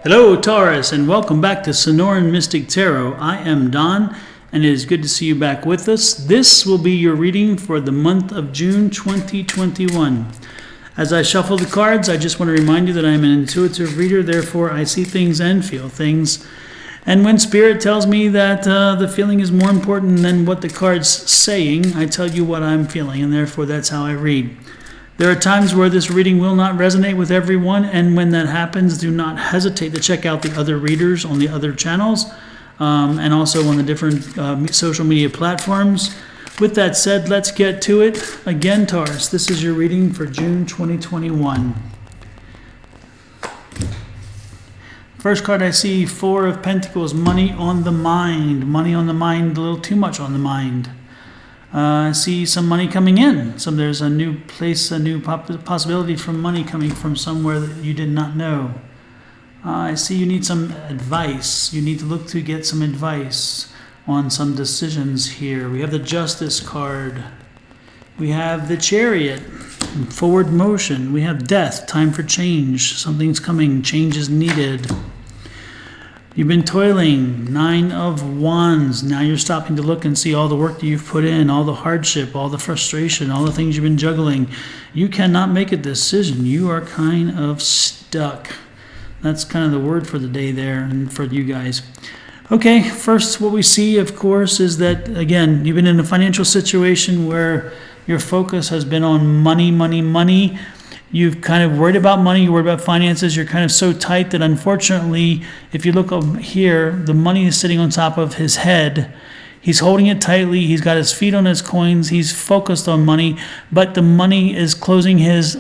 Hello, Taurus, and welcome back to Sonoranmystictarot. I am Don, and it is good to see you back with us. This will be your reading for the month of June 2021. As I shuffle the cards, I just want to remind you that I am an intuitive reader, therefore I see things and feel things. And when Spirit tells me that the feeling is more important than what the card's saying, I tell you what I'm feeling, and therefore that's how I read. There are times where this reading will not resonate with everyone, and when that happens, do not hesitate to check out the other readers on the other channels and also on the different social media platforms. With that said, let's get to it. Again, Taurus, this is your reading for June 2021. First card I see, Four of Pentacles, money on the mind. Money on the mind, a little too much on the mind. I see some money coming in. There's a new place, a new possibility from money coming from somewhere that you did not know. I see you need some advice. You need to look to get some advice on some decisions here. We have the Justice card. We have the Chariot, forward motion. We have Death, time for change. Something's coming, change is needed. You've been toiling, Nine of Wands. Now you're stopping to look and see all the work that you've put in, all the hardship, all the frustration, all the things you've been juggling. You cannot make a decision. You are kind of stuck. That's kind of the word for the day there and for you guys. Okay, first what we see, of course, is that, again, you've been in a financial situation where your focus has been on money, money, money. You've kind of worried about money, you're worried about finances, you're kind of so tight that unfortunately, if you look up here, the money is sitting on top of his head. He's holding it tightly, he's got his feet on his coins, he's focused on money, but the money is closing his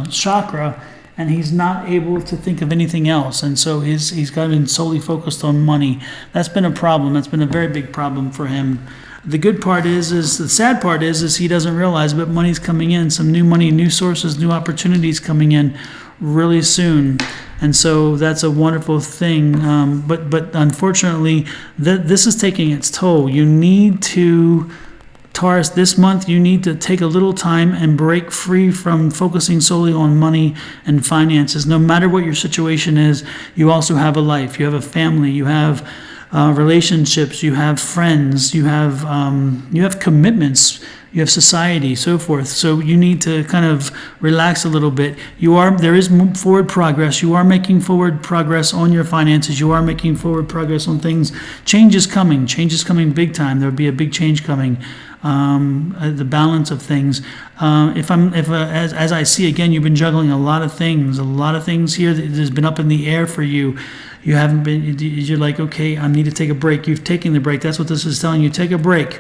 chakra, and he's not able to think of anything else. And so he's got been solely focused on money. That's been a problem, that's been a very big problem for him. The good part is the sad part is he doesn't realize, but money's coming in, some new money, new sources, new opportunities coming in really soon. And so that's a wonderful thing. But unfortunately, this is taking its toll. You need to, Taurus, this month you need to take a little time and break free from focusing solely on money and finances. No matter what your situation is, you also have a life, you have a family, you have relationships, you have friends, you have commitments, you have society, so forth. So you need to kind of relax a little bit. There is forward progress. You are making forward progress on your finances. You are making forward progress on things. Change is coming. Change is coming big time. There will be a big change coming. The balance of things. As I see again, you've been juggling a lot of things here that has been up in the air for you. You haven't been, you're like, okay, I need to take a break. You've taken the break. That's what this is telling you. Take a break.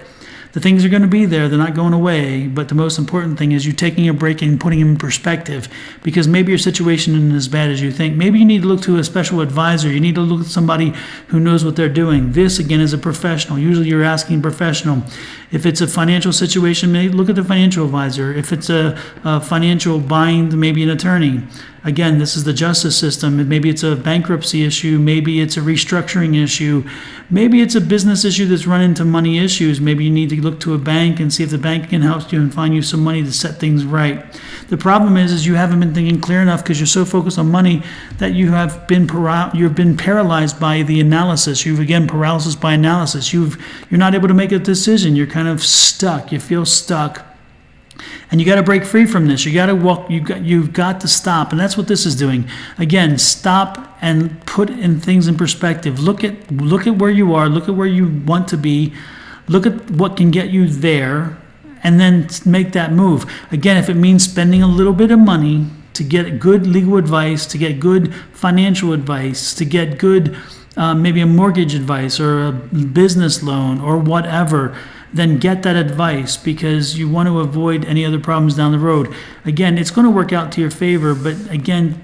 The things are going to be there. They're not going away. But the most important thing is you taking a break and putting them in perspective, because maybe your situation isn't as bad as you think. Maybe you need to look to a special advisor. You need to look at somebody who knows what they're doing. This, again, is a professional. Usually you're asking professional. If it's a financial situation, maybe look at the financial advisor. If it's a financial bind, maybe an attorney. Again, this is the justice system. Maybe it's a bankruptcy issue. Maybe it's a restructuring issue. Maybe it's a business issue that's run into money issues. Maybe you need to look to a bank and see if the bank can help you and find you some money to set things right. The problem is you haven't been thinking clear enough because you're so focused on money that you've been paralyzed by the analysis. Paralysis by analysis. You're not able to make a decision. You're kind of stuck. You feel stuck. And you got to break free from this. You got to walk. You've got to stop, and that's what this is doing. Again, stop and put things in perspective. Look at where you are. Look at where you want to be. Look at what can get you there, and then make that move. Again, if it means spending a little bit of money to get good legal advice, to get good financial advice, to get good maybe a mortgage advice or a business loan or whatever, then get that advice, because you want to avoid any other problems down the road. Again, it's going to work out to your favor, but again,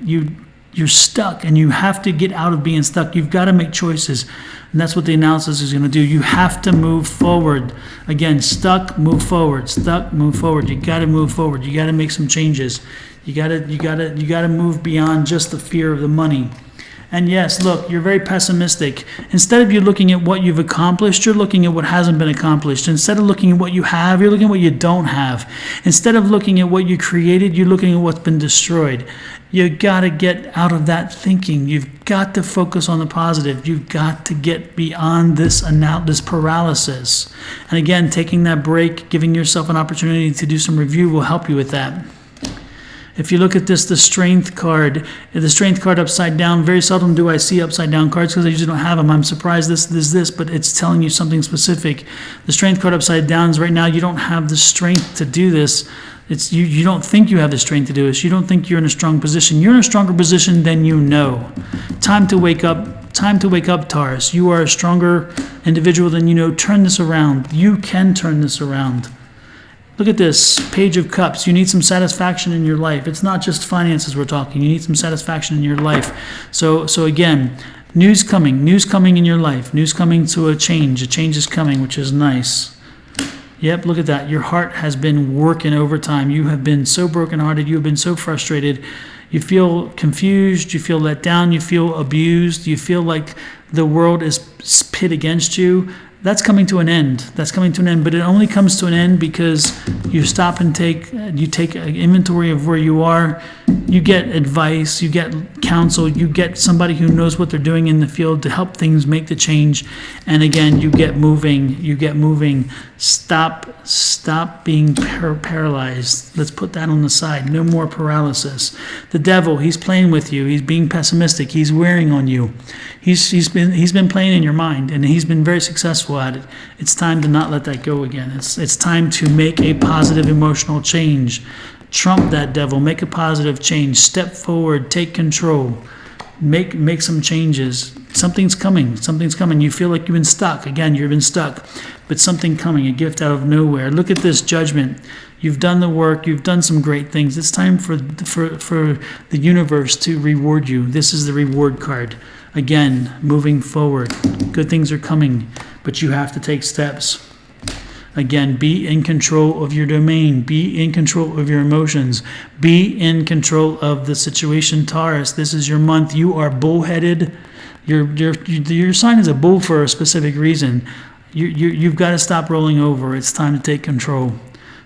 you're stuck, and you have to get out of being stuck. You've got to make choices, and that's what the analysis is going to do. You have to move forward. Again, stuck, move forward. Stuck, move forward. You got to move forward. You got to make some changes. You got to move beyond just the fear of the money. And yes, look, you're very pessimistic. Instead of you looking at what you've accomplished, you're looking at what hasn't been accomplished. Instead of looking at what you have, you're looking at what you don't have. Instead of looking at what you created, you're looking at what's been destroyed. You got to get out of that thinking. You've got to focus on the positive. You've got to get beyond this paralysis. And again, taking that break, giving yourself an opportunity to do some review will help you with that. If you look at this, the Strength card upside down, very seldom do I see upside down cards because I usually don't have them. I'm surprised this is this, but it's telling you something specific. The Strength card upside down is right now you don't have the strength to do this. It's you don't think you have the strength to do this. You don't think you're in a strong position. You're in a stronger position than you know. Time to wake up. Time to wake up, Taurus. You are a stronger individual than you know. Turn this around. You can turn this around. Look at this, Page of Cups. You need some satisfaction in your life. It's not just finances we're talking. You need some satisfaction in your life. So again, news coming in your life. News coming to a change. A change is coming, which is nice. Yep, look at that. Your heart has been working overtime. You have been so brokenhearted. You have been so frustrated. You feel confused. You feel let down. You feel abused. You feel like the world is pit against you. That's coming to an end. That's coming to an end, but it only comes to an end because you stop and take an inventory of where you are. You get advice, you get counsel, you get somebody who knows what they're doing in the field to help things make the change. And again, you get moving. Stop being paralyzed. Let's put that on the side. No more paralysis. The devil, he's playing with you. He's being pessimistic. He's wearing on you. He's been playing in your mind, and he's been very successful at it. It's time to not let that go again. It's time to make a positive emotional change. Trump that devil. Make a positive change. Step forward. Take control. Make some changes. Something's coming. Something's coming. You feel like you've been stuck. Again, you've been stuck. But something coming, a gift out of nowhere. Look at this Judgment. You've done the work. You've done some great things. It's time for the universe to reward you. This is the reward card. Again, moving forward. Good things are coming, but you have to take steps. Again, be in control of your domain. Be in control of your emotions. Be in control of the situation, Taurus. This is your month. You are bullheaded. Your sign is a bull for a specific reason. You've got to stop rolling over. It's time to take control.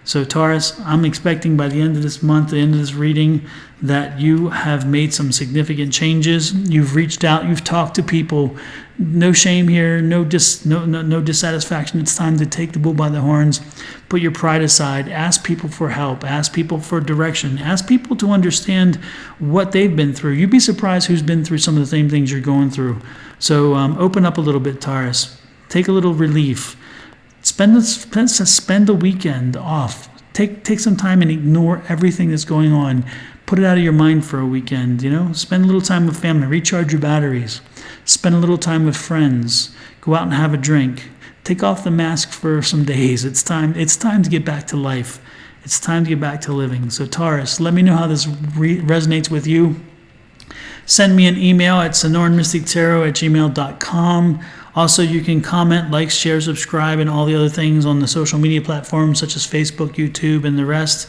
So Taurus, I'm expecting by the end of this month, the end of this reading, that you have made some significant changes. You've reached out. You've talked to people. No shame here. No dissatisfaction. It's time to take the bull by the horns. Put your pride aside. Ask people for help. Ask people for direction. Ask people to understand what they've been through. You'd be surprised who's been through some of the same things you're going through. So open up a little bit, Taurus. Take a little relief. Spend the weekend off. Take some time and ignore everything that's going on. Put it out of your mind for a weekend, Spend a little time with family. Recharge your batteries. Spend a little time with friends. Go out and have a drink. Take off the mask for some days. It's time to get back to life. It's time to get back to living. So Taurus, let me know how this resonates with you. Send me an email at sonoranmystictarot@gmail.com. Also, you can comment, like, share, subscribe, and all the other things on the social media platforms such as Facebook, YouTube, and the rest.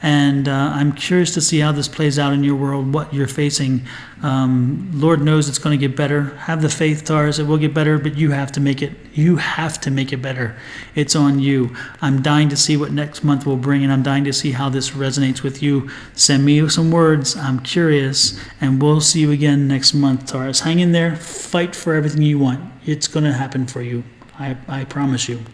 And I'm curious to see how this plays out in your world, what you're facing. Lord knows it's going to get better. Have the faith, Taurus. It will get better, but you have to make it. You have to make it better. It's on you. I'm dying to see what next month will bring, and I'm dying to see how this resonates with you. Send me some words. I'm curious, and we'll see you again next month, Taurus. Hang in there. Fight for everything you want. It's going to happen for you. I promise you.